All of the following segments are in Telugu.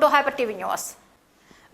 హైపర్ టీవీ న్యూస్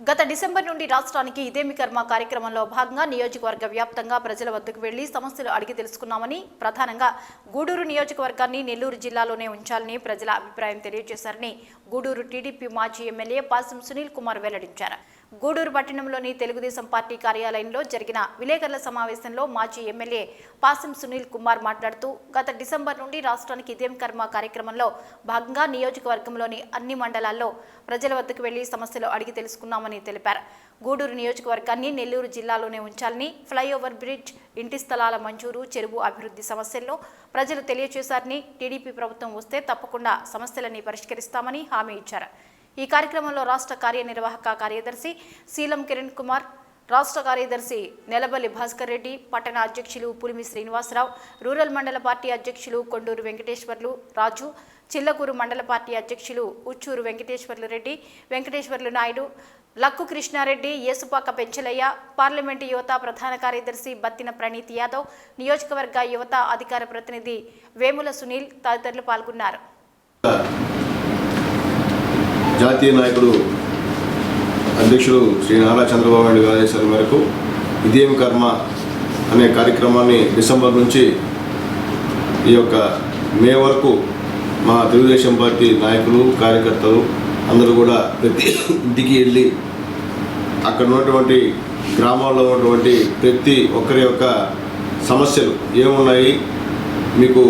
గత డిసెంబర్ నుండి రాష్ట్రానికి ఇదేమి కర్మ కార్యక్రమంలో భాగంగా నియోజకవర్గ వ్యాప్తంగా ప్రజల వద్దకు వెళ్లి సమస్యలు అడిగి తెలుసుకున్నామని, ప్రధానంగా గూడూరు నియోజకవర్గాన్ని నెల్లూరు జిల్లాలోనే ఉంచాలని ప్రజల అభిప్రాయం తెలియజేశారని గూడూరు టీడీపీ మాజీ ఎమ్మెల్యే పాసం సునీల్ కుమార్ వెల్లడించారు. గూడూరు పట్టణంలోని తెలుగుదేశం పార్టీ కార్యాలయంలో జరిగిన విలేకరుల సమావేశంలో మాజీ ఎమ్మెల్యే పాసం సునీల్ కుమార్ మాట్లాడుతూ, గత డిసెంబర్ నుండి రాష్ట్రానికి ఇదేం కర్మ కార్యక్రమంలో భాగంగా నియోజకవర్గంలోని అన్ని మండలాల్లో ప్రజల వద్దకు వెళ్లి సమస్యలు అడిగి తెలుసుకున్నామని తెలిపారు. గూడూరు నియోజకవర్గాన్ని నెల్లూరు జిల్లాలోనే ఉంచాలని, ఫ్లైఓవర్ బ్రిడ్జ్, ఇంటి స్థలాల మంజూరు, చెరువు అభివృద్ధి సమస్యల్లో ప్రజలు తెలియజేశారని, టీడీపీ ప్రభుత్వం వస్తే తప్పకుండా సమస్యలని పరిష్కరిస్తామని హామీ ఇచ్చారు. ఈ కార్యక్రమంలో రాష్ట్ర కార్యనిర్వాహక కార్యదర్శి శీలం కిరణ్ కుమార్, రాష్ట్ర కార్యదర్శి నెలబల్లి భాస్కర్ రెడ్డి, పట్టణ అధ్యక్షులు పులిమి శ్రీనివాసరావు, రూరల్ మండల పార్టీ అధ్యక్షులు కొండూరు వెంకటేశ్వర్లు రాజు, చిల్లకూరు మండల పార్టీ అధ్యక్షులు ఉచ్చూరు వెంకటేశ్వర్లు రెడ్డి, వెంకటేశ్వర్లు నాయుడు, లక్కు కృష్ణారెడ్డి, యేసుపాక పెంచలయ్య, పార్లమెంటు యువత ప్రధాన కార్యదర్శి బత్తిన ప్రణీత్ యాదవ్, నియోజకవర్గ యువత అధికార ప్రతినిధి వేముల సునీల్ తదితరులు పాల్గొన్నారు. జాతీయ నాయకుడు అధ్యక్షుడు శ్రీ నారా చంద్రబాబు నాయుడు గారి ఆదేశాల మేరకు ఇదేం కర్మ అనే కార్యక్రమాన్ని డిసెంబర్ నుంచి ఈ యొక్క మే వరకు మా తెలుగుదేశం పార్టీ నాయకులు, కార్యకర్తలు అందరూ కూడా ప్రతి ఇంటికి వెళ్ళి అక్కడ ఉన్నటువంటి గ్రామాల్లో ఉన్నటువంటి ప్రతి ఒక్కరి యొక్క సమస్యలు ఏమున్నాయి, మీకు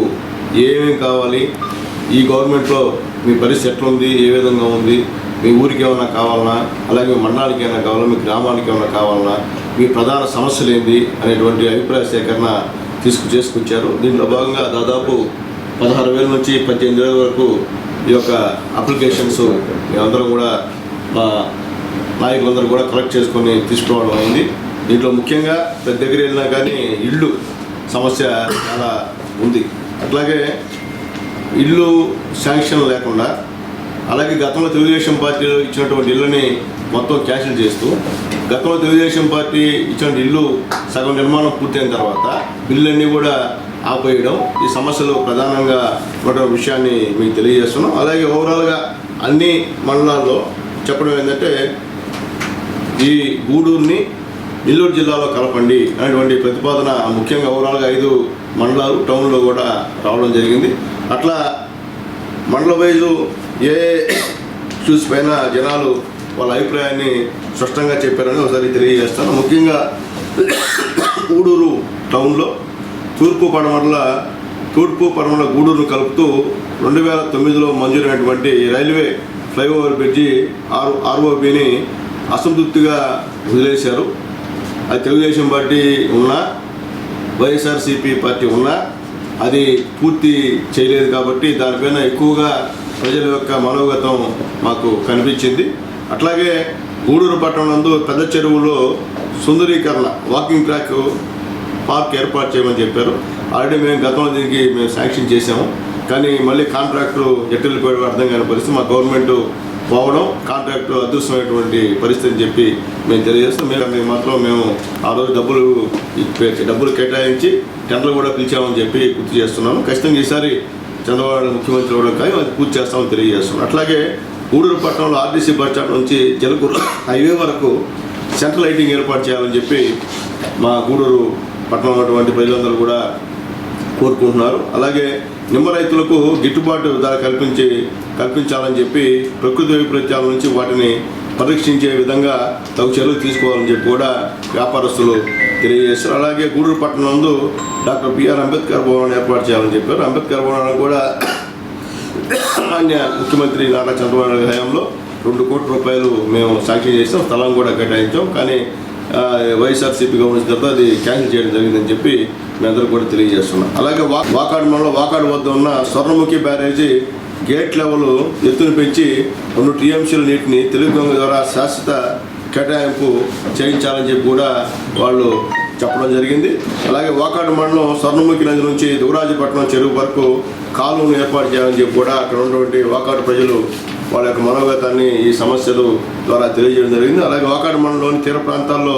ఏమేమి కావాలి, ఈ గవర్నమెంట్లో మీ పరిస్థితి ఎట్లుంది, ఏ విధంగా ఉంది, మీ ఊరికి ఏమైనా కావాలన్నా, అలాగే మీ మండలానికి ఏమైనా కావాలన్నా, మీ గ్రామానికి ఏమైనా కావాలన్నా, మీ ప్రధాన సమస్యలు ఏంది అనేటువంటి అభిప్రాయ సేకరణ చేసుకొచ్చారు. దీంట్లో భాగంగా దాదాపు 16,000 నుంచి 18,000 వరకు ఈ యొక్క అప్లికేషన్స్ మేమందరం కూడా మా నాయకులందరూ కూడా కలెక్ట్ చేసుకొని తీసుకోవడం అయింది. దీంట్లో ముఖ్యంగా ప్రతి దగ్గర వెళ్ళినా కానీ ఇళ్ళు సమస్య చాలా ఉంది. అట్లాగే ఇల్లు శాంక్షన్ లేకుండా, అలాగే గతంలో తెలుగుదేశం పార్టీలో ఇచ్చినటువంటి ఇళ్ళని మొత్తం క్యాన్సిల్ చేస్తూ, గతంలో తెలుగుదేశం పార్టీ ఇచ్చిన ఇల్లు సగం నిర్మాణం పూర్తయిన తర్వాత బిల్లులన్నీ కూడా ఆపేయడం, ఈ సమస్యలు ప్రధానంగా ఉన్న విషయాన్ని మీకు తెలియజేస్తున్నాం. అలాగే ఓవరాల్గా అన్ని మండలాల్లో చెప్పడం ఏంటంటే, ఈ గూడూరుని నెల్లూరు జిల్లాలో కలపండి అనేటువంటి ప్రతిపాదన ముఖ్యంగా ఓవరాల్గా 5 మండలాలు టౌన్లో కూడా రావడం జరిగింది. అట్లా మండల వైజు ఏ ఇష్యూస్ పైన జనాలు వాళ్ళ అభిప్రాయాన్ని స్పష్టంగా చెప్పారని ఒకసారి తెలియజేస్తాను. ముఖ్యంగా గూడూరు టౌన్లో తూర్పు పడమరల గూడూరును కలుపుతూ 2009లో మంజూరైనటువంటి రైల్వే ఫ్లైఓవర్ బ్రిడ్జి ఆర్ఓబిని అసంతృప్తిగా వదిలేశారు. అది తెలుగుదేశం పార్టీ ఉన్నా, వైఎస్ఆర్సీపీ పార్టీ ఉన్నా అది పూర్తి చేయలేదు. కాబట్టి దానిపైన ఎక్కువగా ప్రజల యొక్క మనోగతం మాకు కనిపించింది. అట్లాగే గూడూరు పట్టణం నందు పెద్ద చెరువులో సుందరీకరణ, వాకింగ్ ట్రాక్, పార్క్ ఏర్పాటు చేయమని చెప్పారు. ఆల్రెడీ మేము గతంలో దీనికి శాంక్షన్ చేసాము. కానీ మళ్ళీ కాంట్రాక్టర్ ఎట్టెళ్ళిపోయే అర్థం కాని పరిస్థితి, మా గవర్నమెంట్ పోవడం, కాంట్రాక్టర్ అదృష్టమైనటువంటి పరిస్థితి అని చెప్పి మేము తెలియజేస్తాం. మేము మాత్రం మేము ఆ రోజు డబ్బులు కేటాయించి టెండర్లు కూడా పిలిచామని చెప్పి గుర్తు చేస్తున్నాము. ఖచ్చితంగా ఈసారి చంద్రబాబు ముఖ్యమంత్రి కూడా కానీ అది పూర్తి చేస్తామని తెలియజేస్తున్నాం. అట్లాగే గూడూరు పట్టణంలో ఆర్టీసీ బస్ స్టాండ్ నుంచి జలకూరు హైవే వరకు సెంట్రల్ లైటింగ్ ఏర్పాటు చేయాలని చెప్పి మా గూడూరు పట్టణంలో ఉన్నటువంటి ప్రజలందరూ కూడా కోరుకుంటున్నారు. అలాగే నిమ్మ రైతులకు గిట్టుబాటు ధర కల్పించాలని చెప్పి ప్రకృతి వైపరీత్యాల నుంచి వాటిని పరీక్షించే విధంగా తగు చర్యలు తీసుకోవాలని చెప్పి కూడా వ్యాపారస్తులు తెలియజేస్తారు. అలాగే గూడూరు పట్టణం నందు డాక్టర్ బిఆర్ అంబేద్కర్ భవనాన్ని ఏర్పాటు చేయాలని చెప్పారు. అంబేద్కర్ భవనాన్ని కూడా మాన్య ముఖ్యమంత్రి నారా చంద్రబాబు నాయుడు హయాంలో 2 కోట్ల రూపాయలు మేము శాంక్షన్ చేసాం, స్థలం కూడా కేటాయించాం. కానీ వైఎస్ఆర్సీపీ గవర్నమెంట్ తర్వాత అది క్యాన్సిల్ చేయడం జరిగిందని చెప్పి మేమందరూ కూడా తెలియజేస్తున్నాం. అలాగే వాకాడు మండలం వాకాడు వద్ద ఉన్న స్వర్ణముఖి బ్యారేజీ గేట్ లెవెల్ ఎత్తును పెంచి 2 టీఎంసీల నీటిని తెలుగు గంగ ద్వారా శాశ్వత కేటాయింపు చేయించాలని చెప్పి కూడా వాళ్ళు చెప్పడం జరిగింది. అలాగే వాకాడు మండలం స్వర్ణముఖి నది నుంచి దుగరాజపట్నం చెరువు వరకు కాలువను ఏర్పాటు చేయాలని చెప్పి కూడా అక్కడ ఉన్నటువంటి వాకాడు ప్రజలు వాళ్ళ యొక్క మనోగతాన్ని ఈ సమస్యలు ద్వారా తెలియజేయడం జరిగింది. అలాగే వాకాడు మండలంలోని తీర ప్రాంతాల్లో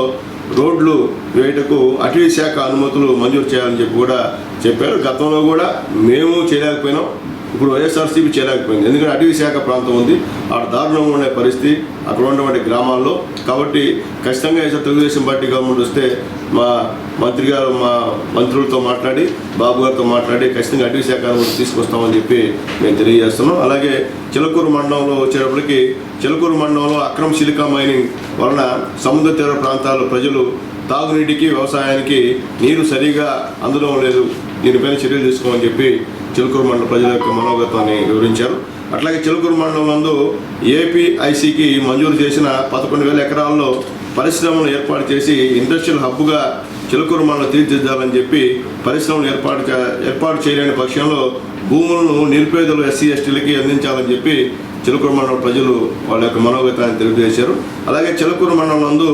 రోడ్లు వేయటకు అటవీ శాఖ అనుమతులు మంజూరు చేయాలని చెప్పి కూడా చెప్పారు. గతంలో కూడా మేము చేయలేకపోయినాం, ఇప్పుడు వైఎస్ఆర్సీపీ చేయలేకపోయింది. ఎందుకంటే అటవీ శాఖ ప్రాంతం ఉంది, అక్కడ దారుణంగా ఉండే పరిస్థితి అక్కడ ఉన్నటువంటి గ్రామాల్లో. కాబట్టి ఖచ్చితంగా ఈసారి తెలుగుదేశం పార్టీ గవర్నమెంట్ వస్తే మా మంత్రి గారు మా మంత్రులతో మాట్లాడి బాబు గారితో మాట్లాడి ఖచ్చితంగా అటవీ శాఖ తీసుకొస్తామని చెప్పి మేము తెలియజేస్తున్నాం. అలాగే చిలకూరు మండలంలో వచ్చేటప్పటికి చిలకూరు మండలంలో అక్రమ సిలికా మైనింగ్ వలన సముద్ర తీర ప్రాంతాల్లో ప్రజలు తాగునీటికి వ్యవసాయానికి నీరు సరిగా అందడం లేదు, దీనిపైన చర్యలు తీసుకోమని చెప్పి చిలకూరు మండల ప్రజల యొక్క మనోగతాన్ని వివరించారు. అట్లాగే చిలకూరు మండలం నందు ఏపీఐసికి మంజూరు చేసిన 11,000 ఎకరాల్లో పరిశ్రమలు ఏర్పాటు చేసి ఇండస్ట్రియల్ హబ్గా చిలకూరు మండలం తీర్చిదిద్దాలని చెప్పి పరిశ్రమలు ఏర్పాటు చేయలేని పక్షంలో భూములను నిరుపేదలు ఎస్సీ ఎస్టీలకి అందించాలని చెప్పి చిలకూరు మండలం ప్రజలు వాళ్ళ యొక్క మనోగతాన్ని తెలియజేశారు. అలాగే చిలకూరు మండలం నందు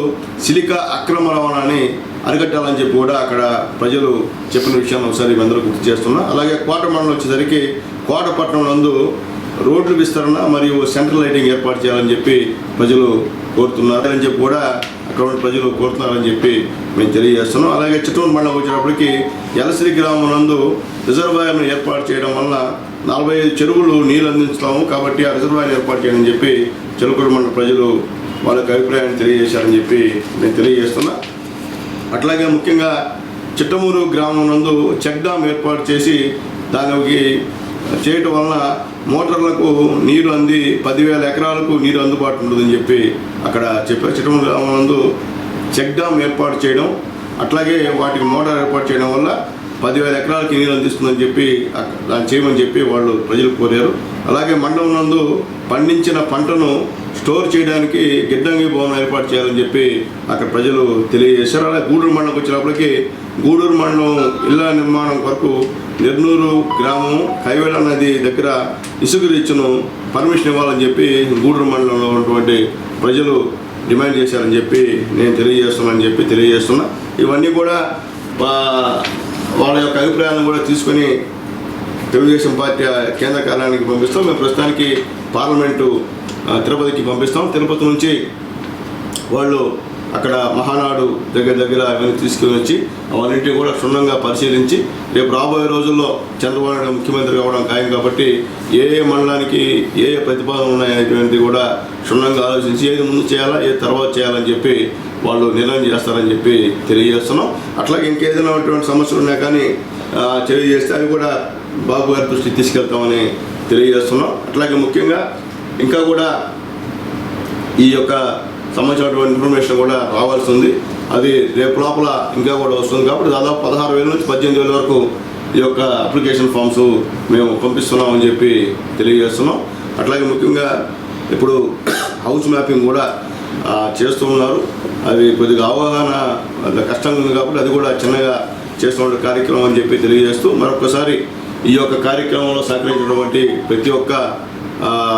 సిలికా అక్రమ రవాణాని అరికట్టాలని చెప్పి కూడా అక్కడ ప్రజలు చెప్పిన విషయాన్ని ఒకసారి అందరూ గుర్తు చేస్తున్నా. అలాగే కోట మండలం వచ్చేసరికి కోటపట్నం నందు రోడ్లు విస్తరణ మరియు సెంట్రల్ లైటింగ్ ఏర్పాటు చేయాలని చెప్పి ప్రజలు కోరుతున్నారు అని చెప్పి కూడా అక్కడ ఉన్న ప్రజలు కోరుతున్నారని చెప్పి మేము తెలియజేస్తున్నాం. అలాగే చిత్తూరు మండలం వచ్చేటప్పటికి యలసిరి గ్రామం నందు రిజర్వాయర్ను ఏర్పాటు చేయడం వల్ల 45 చెరువులు నీళ్ళు అందించుతాము, కాబట్టి ఆ రిజర్వాయర్ ఏర్పాటు చేయని చెప్పి చిలకూరు మండల ప్రజలు వాళ్ళ యొక్క అభిప్రాయాన్ని తెలియజేశారని చెప్పి నేను తెలియజేస్తున్నా. అట్లాగే ముఖ్యంగా చిట్టమూరు గ్రామం నందు చెక్ డ్యామ్ ఏర్పాటు చేసి దానికి చేయటం వలన మోటార్లకు నీరు అంది 10,000 ఎకరాలకు నీరు అందుబాటు ఉంటుందని చెప్పి అక్కడ చెప్పారు. చిట్టమూరు గ్రామం నందు చెక్ డ్యామ్ ఏర్పాటు చేయడం, అట్లాగే వాటికి మోటార్ ఏర్పాటు చేయడం వల్ల 10,000 ఎకరాలకి నీరు అందిస్తుందని చెప్పి దాన్ని చేయమని చెప్పి వాళ్ళు ప్రజలు కోరారు. అలాగే మండలం నందు పండించిన పంటను స్టోర్ చేయడానికి గిడ్డంగి భవనం ఏర్పాటు చేయాలని చెప్పి అక్కడ ప్రజలు తెలియజేశారు. అలాగే గూడూరు మండలంకి వచ్చినప్పటికీ గూడూరు మండలం ఇళ్ల నిర్మాణం కొరకు నిర్నూరు గ్రామం హైవేల నది దగ్గర ఇసుక రీచ్ను పర్మిషన్ ఇవ్వాలని చెప్పి గూడూరు మండలంలో ఉన్నటువంటి ప్రజలు డిమాండ్ చేశారని చెప్పి నేను తెలియజేస్తున్నా. ఇవన్నీ కూడా వాళ్ళ యొక్క అభిప్రాయాలను కూడా తీసుకొని తెలుగుదేశం పార్టీ కేంద్ర కార్యాలయానికి పంపిస్తాం. మేము ప్రస్తుతానికి పార్లమెంటు తిరుపతికి పంపిస్తాం. తిరుపతి నుంచి వాళ్ళు అక్కడ మహానాడు దగ్గర అవన్నీ తీసుకుని వచ్చి అవన్నింటినీ కూడా క్షుణ్ణంగా పరిశీలించి రేపు రాబోయే రోజుల్లో చంద్రబాబు నాయుడు ముఖ్యమంత్రి కావడం ఖాయం కాబట్టి ఏ మండలానికి ఏ ప్రతిపాదనలు ఉన్నాయనేటువంటిది కూడా క్షుణ్ణంగా ఆలోచించి ఏది ముందు చేయాలా ఏది తర్వాత చేయాలని చెప్పి వాళ్ళు నిర్ణయం చేస్తారని చెప్పి తెలియజేస్తున్నాం. అట్లాగే ఇంకేదైనా సమస్యలు ఉన్నా కానీ తెలియజేస్తే అవి కూడా బాబు గారి దృష్టికి తీసుకెళ్తామని తెలియజేస్తున్నాం. అట్లాగే ముఖ్యంగా ఇంకా కూడా ఈ యొక్క సంబంధించినటువంటి ఇన్ఫర్మేషన్ కూడా రావాల్సి ఉంది. అది రేపు లోపల ఇంకా కూడా వస్తుంది. కాబట్టి దాదాపు 16,000 నుంచి 18,000 వరకు ఈ యొక్క అప్లికేషన్ ఫామ్స్ మేము పంపిస్తున్నామని చెప్పి తెలియజేస్తున్నాం. అట్లాగే ముఖ్యంగా ఇప్పుడు హౌస్ మ్యాపింగ్ కూడా చేస్తూ ఉన్నారు. అది కొద్దిగా అవగాహన కష్టంగా ఉంది కాబట్టి అది కూడా చిన్నగా చేస్తున్న కార్యక్రమం అని చెప్పి తెలియజేస్తూ మరొకసారి ఈ యొక్క కార్యక్రమంలో సహకరించినటువంటి ప్రతి ఒక్క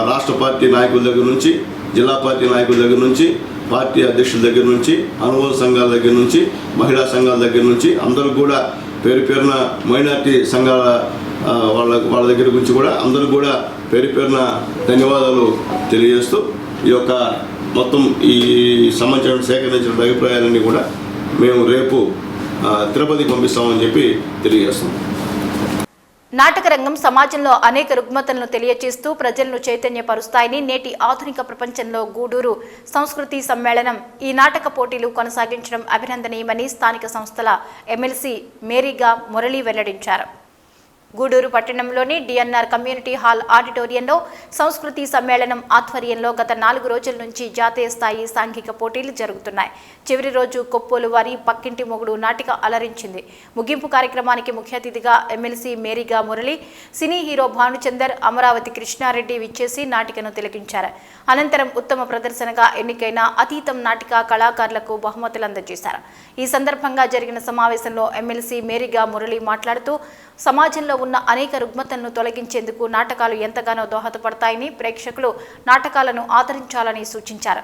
రాష్ట్ర పార్టీ నాయకుల దగ్గర నుంచి, జిల్లా పార్టీ నాయకుల దగ్గర నుంచి, పార్టీ అధ్యక్షుల దగ్గర నుంచి, అనుబంధ సంఘాల దగ్గర నుంచి, మహిళా సంఘాల దగ్గర నుంచి అందరూ కూడా పేరున మైనార్టీ సంఘాల వాళ్ళ దగ్గర గురించి కూడా అందరూ కూడా పేరున ధన్యవాదాలు తెలియజేస్తూ ఈ యొక్క మొత్తం ఈ సంబంధించిన సేకరించిన అభిప్రాయాలన్నీ కూడా మేము రేపు తిరుపతికి పంపిస్తామని చెప్పి తెలియజేస్తున్నాం. నాటక రంగం సమాజంలో అనేక రుగ్మతలను తెలియచేస్తూ ప్రజలను చైతన్యపరుస్తాయని నేటి ఆధునిక ప్రపంచంలో గూడూరు సంస్కృతి సమ్మేళనం ఈ నాటక పోటీలు కొనసాగించడం అభినందనీయమని స్థానిక సంస్థల ఎమ్మెల్సీ మేరీగా మురళి వెల్లడించారు. గూడూరు పట్టణంలోని డిఎన్ఆర్ కమ్యూనిటీ హాల్ ఆడిటోరియంలో సంస్కృతి సమ్మేళనం ఆధ్వర్యంలో గత 4 రోజుల నుంచి జాతీయ స్థాయి సాంఘిక పోటీలు జరుగుతున్నాయి. చివరి రోజు కొప్పోలు వారి పక్కింటి మొగుడు నాటిక అలరించింది. ముగింపు కార్యక్రమానికి ముఖ్య అతిథిగా MLC Meriga Murali, cine hero Bhanuchander, Amaravati Krishnareddy విచ్చేసి నాటికను తిలకించారు. అనంతరం ఉత్తమ ప్రదర్శనగా ఎన్నికైన అతీతం నాటిక కళాకారులకు బహుమతులు అందజేశారు. ఈ సందర్భంగా జరిగిన సమావేశంలో ఎమ్మెల్సీ మేరీగా మురళి మాట్లాడుతూ సమాజంలో ఉన్న అనేక రుగ్మతలను తొలగించేందుకు నాటకాలు ఎంతగానో దోహదపడతాయని, ప్రేక్షకులు నాటకాలను ఆదరించాలని సూచించారు.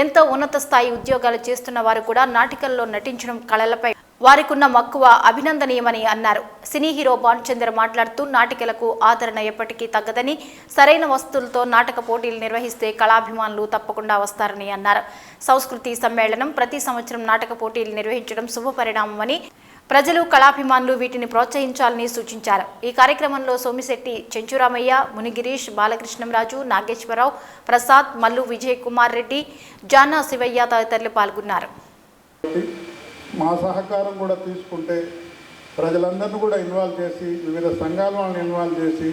ఎంతో ఉన్నత స్థాయి ఉద్యోగాలు చేస్తున్న వారు కూడా నాటికల్లో నటించడం కళలపై వారికున్న మక్కువ అభినందనీయమని అన్నారు. సినీ హీరో భానుచందర్ మాట్లాడుతూ నాటికలకు ఆదరణ ఎప్పటికీ తగ్గదని, సరైన వస్తువులతో నాటక పోటీలు నిర్వహిస్తే కళాభిమానులు తప్పకుండా వస్తారని అన్నారు. సంస్కృతి సమ్మేళనం ప్రతి సంవత్సరం నాటక పోటీలు నిర్వహించడం శుభపరిణామమని, ప్రజలు కళాభిమానులు వీటిని ప్రోత్సహించాలని సూచించారు. ఈ కార్యక్రమంలో సోమిశెట్టి చెంచురామయ్య, మునిగిరీష్, బాలకృష్ణంరాజు, నాగేశ్వరరావు, ప్రసాద్, మల్లు విజయ్ కుమార్ రెడ్డి, జానా శివయ్య తదితరులు పాల్గొన్నారు. మా సహకారం కూడా తీసుకుంటే ప్రజలందరినీ కూడా ఇన్వాల్వ్ చేసి వివిధ సంఘాల వాళ్ళని ఇన్వాల్వ్ చేసి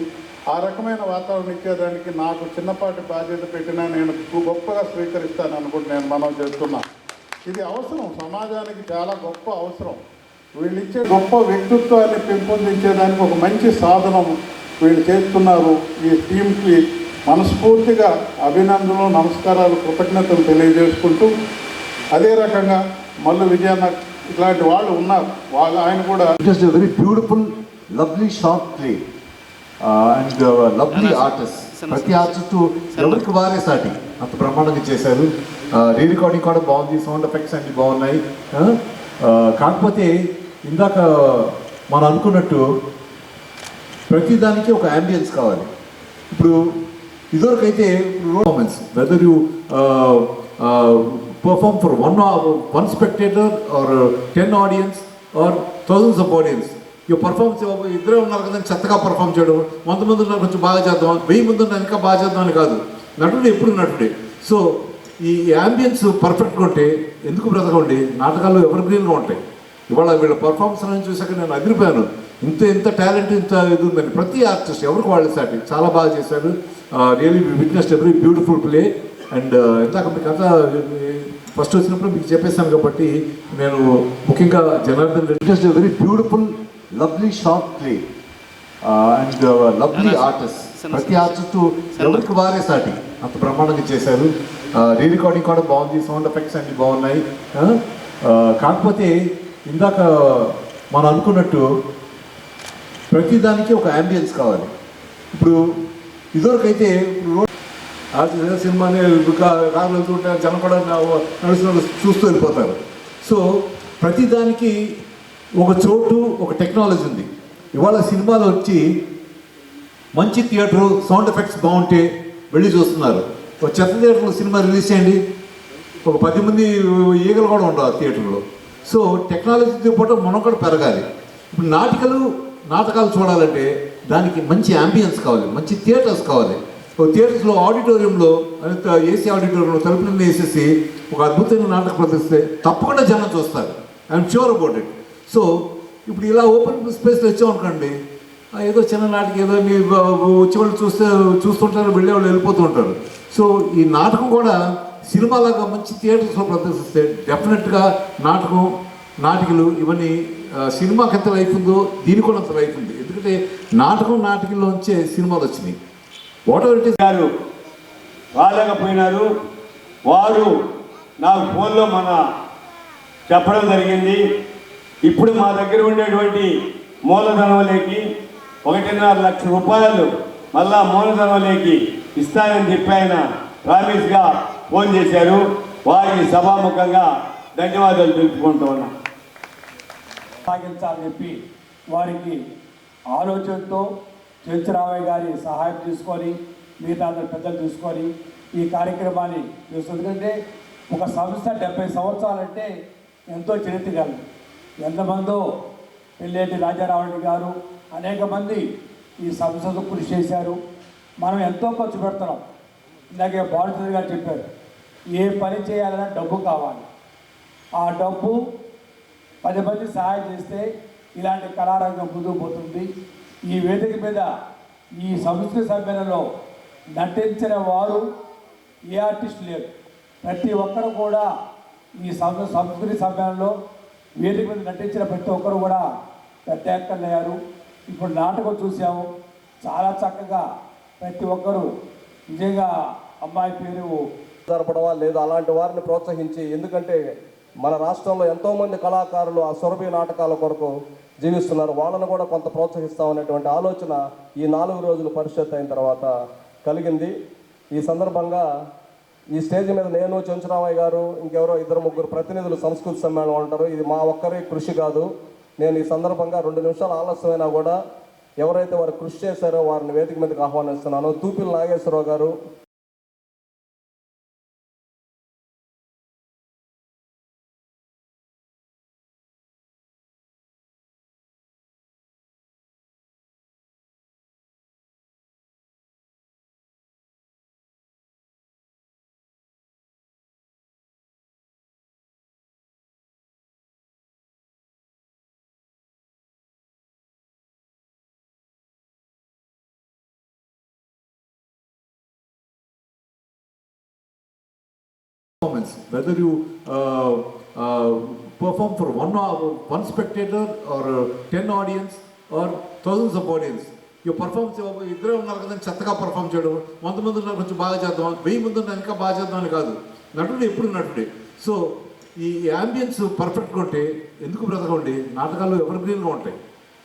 ఆ రకమైన వాతావరణం ఇచ్చేదానికి నాకు చిన్నపాటి బాధ్యత పెట్టినా నేను గొప్పగా స్వీకరిస్తాను అనుకుంటే నేను మనం చేస్తున్నా. ఇది అవసరం, సమాజానికి చాలా గొప్ప అవసరం. వీళ్ళు ఇచ్చే గొప్ప వ్యక్తిత్వాన్ని పెంపొందించేదానికి ఒక మంచి సాధనం వీళ్ళు చేస్తున్నారు. ఈ టీంకి మనస్ఫూర్తిగా అభినందనలు, నమస్కారాలు, కృతజ్ఞతలు తెలియజేసుకుంటూ అదే రకంగా మల్లు విజయన్న ఇట్లాంటి వాళ్ళు ఉన్నారు. ఆయన కూడా just very beautiful lovely short play and lovely artist. ప్రతి ఆర్టిస్ట్ ఎవరికి వారే సాటి అంత బ్రహ్మాండంగా చేశారు. రీ రికార్డింగ్ కూడా బాగుంది, సౌండ్ ఎఫెక్ట్స్ అన్ని బాగున్నాయి. కాకపోతే ఇందాక మనం అనుకున్నట్టు ప్రతిదానికి ఒక అంబియన్స్ కావాలి. ఇప్పుడు ఇదివరకైతే performance whether you perform for one spectator or 10 audience or thousands of audience. Your performance ఇద్దరే ఉన్నారు కదా చెత్తగా పర్ఫామ్ చేయడం, 100 మంది ఉన్నారు కొంచెం బాగా చేద్దాం, 1000 మంది ఉన్నారు ఇంకా బాగా చేద్దాం అని కాదు. నటుడు ఎప్పుడు నటుడే. సో ఈ యాంబియన్స్ పర్ఫెక్ట్గా ఉంటే ఎందుకు బ్రతకండి, నాటకాలు ఎవర్ గ్రీన్గా ఉంటాయి. ఇవాళ వీళ్ళ పర్ఫార్మెన్స్ అని చూసాక నేను అదిరిపోయాను. ఇంత టాలెంట్, ఇంత ఇది ఉందని. ప్రతి ఆర్టిస్ట్ ఎవరికి వాళ్ళు సాటి చాలా బాగా చేశారు. Really witnessed every beautiful play. And ఇందాక మీకు అంతా ఫస్ట్ వచ్చినప్పుడు మీకు చెప్పేస్తాను కాబట్టి నేను ముఖ్యంగా Janardhan Reddy just very beautiful lovely short play and lovely artist. ప్రతి ఆర్టిస్ట్ ఎవరికి వారే సాటి అంత బ్రహ్మాండంగా చేశారు. రీ రికార్డింగ్ కూడా బాగుంది, సౌండ్ ఎఫెక్ట్స్ అన్ని బాగున్నాయి. కాకపోతే ఇందాక మనం అనుకున్నట్టు ప్రతిదానికి ఒక అంబియన్స్ కావాలి. ఇప్పుడు ఇదివరకైతే సినిమాని కార్లు వెళ్తుంటే జనం కూడా నడుస్తున్న చూస్తూ వెళ్ళిపోతారు. సో ప్రతిదానికి ఒక చోటు, ఒక టెక్నాలజీ ఉంది. ఇవాళ సినిమాలు వచ్చి మంచి థియేటరు, సౌండ్ ఎఫెక్ట్స్ బాగుంటే వెళ్ళి చూస్తున్నారు. ఒక చెత్త థియేటర్లో సినిమా రిలీజ్ చేయండి, ఒక 10 మంది ఈగలు కూడా ఉండవు థియేటర్లో. సో టెక్నాలజీతో పాటు మనం కూడా పెరగాలి. ఇప్పుడు నాటకాలు చూడాలంటే దానికి మంచి అంబియన్స్ కావాలి, మంచి థియేటర్స్ కావాలి. థియేటర్స్లో ఆడిటోరియంలో ఏసీ ఆడిటోరియంలో తలుపులన్నీ వేసేసి ఒక అద్భుతమైన నాటకం ప్రదర్శిస్తే తప్పకుండా జనం చూస్తారు. I'm sure about it. So ఇప్పుడు ఇలా ఓపెన్ స్పేస్లో వచ్చామనుకోండి, ఏదో చిన్న నాటకం ఏదో మీ వచ్చేవాళ్ళు చూస్తుంటారు, వెళ్ళేవాళ్ళు వెళ్ళిపోతూ ఉంటారు. సో ఈ నాటకం కూడా సినిమాలాగా మంచి థియేటర్స్లో ప్రదర్శిస్తే డెఫినెట్గా నాటికలు ఇవన్నీ సినిమాకి ఎంత లైఫ్ ఉందో దీనికి కూడా అంత లైఫ్ ఉంది. ఎందుకంటే నాటకంలోంచే సినిమాలు వచ్చినాయి. వాట్ ఎవర్ ఇట్ ఈస్ గారు రాలేకపోయినారు. వారు నాకు ఫోన్లో చెప్పడం జరిగింది. ఇప్పుడు మా దగ్గర ఉండేటువంటి మూలధనంలోకి 1.5 లక్ష రూపాయలు మళ్ళా మూలధనంలోకి ఇస్తానని చెప్పి ఆయన ప్రామిస్గా ఫోన్ చేశారు. వారికి సభాముఖంగా ధన్యవాదాలు తెలుపుకుంటూ ఉన్నా. సాగించాలని చెప్పి వారికి ఆలోచనతో చెంచురామయ్య గారి సహాయం తీసుకొని మిగతా పెద్దలు తీసుకొని ఈ కార్యక్రమాన్ని చూస్తుంది. ఎందుకంటే ఒక సంస్థ 70 సంవత్సరాలంటే ఎంతో చరిత్ర గలదు. ఎంతమందో పెళ్ళేటి రాజారావుడి గారు అనేక మంది ఈ సంస్థకు కృషి చేశారు. మనం ఎంతో ఖర్చు పెడుతున్నాం. ఇందాకే బాలచంద్ర గారు చెప్పారు, ఏ పని చేయాలన్నా డబ్బు కావాలి. ఆ డబ్బు 10 మంది సహాయం చేస్తే ఇలాంటి కళారంగం ముందుకు పోతుంది. ఈ వేదిక మీద ఈ సంస్కృతి సమ్మేళనంలో నటించిన వారు ఏ ఆర్టిస్ట్ లేరు. ప్రతి ఒక్కరు కూడా ఈ సంస్కృతి సమ్మేళనంలో వేదిక మీద నటించిన ప్రతి ఒక్కరు కూడా పెద్ద యాక్టర్లు అయ్యారు. ఇప్పుడు నాటకం చూసాము, చాలా చక్కగా ప్రతి ఒక్కరు నిజంగా అమ్మాయి పేరు జరపడమా లేదా అలాంటి వారిని ప్రోత్సహించి, ఎందుకంటే మన రాష్ట్రంలో ఎంతోమంది కళాకారులు ఆ సురభి నాటకాల కొరకు జీవిస్తున్నారు. వాళ్ళను కూడా కొంత ప్రోత్సహిస్తామనేటువంటి ఆలోచన ఈ 4 రోజులు పరిషత్ అయిన తర్వాత కలిగింది. ఈ సందర్భంగా ఈ స్టేజ్ మీద నేను, చెంచురామయ్య గారు, ఇంకెవరో 2-3 ప్రతినిధులు సంస్కృతి సమ్మేళనం ఉంటారు. ఇది మా ఒక్కరి కృషి కాదు. నేను ఈ సందర్భంగా 2 నిమిషాలు ఆలస్యమైనా కూడా ఎవరైతే వారు కృషి చేశారో వారిని వేదిక మీదకి ఆహ్వానిస్తున్నాను. తూపిల్ నాగేశ్వరరావు గారు, performance, whether you perform for one spectator or 10 audience or thousands of audience, your performance ఇద్దరే ఉన్నారు కదా చెత్తగా పర్ఫామ్ చేయడం, 100 మంది ఉన్నారు కొంచెం బాగా చేద్దాం, 1000 మంది ఉన్నారు ఇంకా బాగా చేద్దాం అని కాదు. నటుడు ఎప్పుడు నటుడే. సో ఈ యాంబియన్స్ పర్ఫెక్ట్గా ఉంటే ఎందుకు బ్రతకండి, నాటకాలు ఎవర్ గ్రీన్గా ఉంటాయి.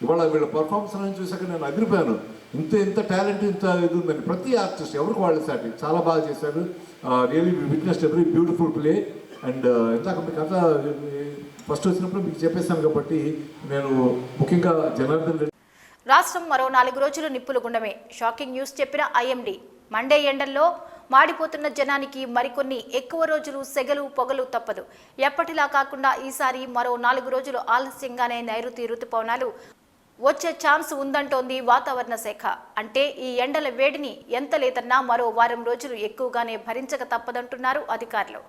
ఇవాళ వీళ్ళ పర్ఫార్మెన్స్ అని చూసాక నేను అదిరిపోయాను. ఇంత టాలెంట్, ఇంత ఇది ఉందని. ప్రతి ఆర్టిస్ట్ ఎవరికి వాళ్ళు సాటి చాలా బాగా చేశారు. Really witnessed every beautiful play. And ఇందాక మీ కథ ఫస్ట్ వచ్చినప్పుడు మీకు చెప్పేస్తాను కాబట్టి నేను ముఖ్యంగా జనార్దన్ రెడ్డి. రాష్ట్రం మరో 4 రోజులు నిప్పులు గుండమే. షాకింగ్ న్యూస్ చెప్పిన ఐఎండీ. మండే ఎండల్లో మాడిపోతున్న జనానికి మరికొన్ని ఎక్కువ రోజులు సెగలు పొగలు తప్పదు. ఎప్పటిలా కాకుండా ఈసారి మరో 4 రోజులు ఆలస్యంగానే నైరుతి రుతుపవనాలు వచ్చే ఛాన్స్ ఉందంటోంది వాతావరణ శాఖ. అంటే ఈ ఎండల వేడిని ఎంత లేదన్నా మరో వారం రోజులు ఎక్కువగానే భరించక తప్పదంటున్నారు అధికారులు.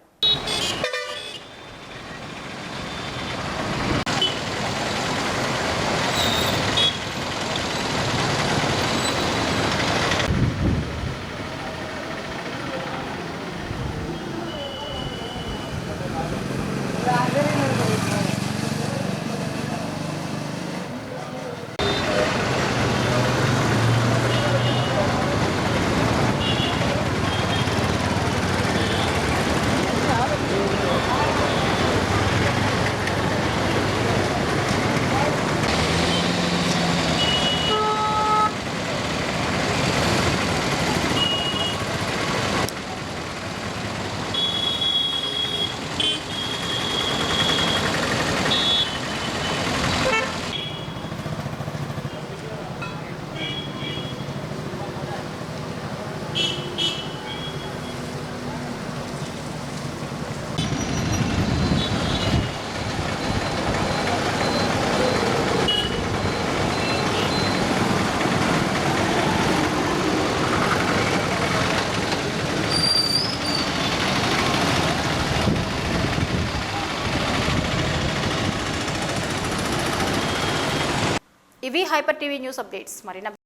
ఇవి హైపర్ టీవీ న్యూస్ అప్డేట్స్. మరిన్ని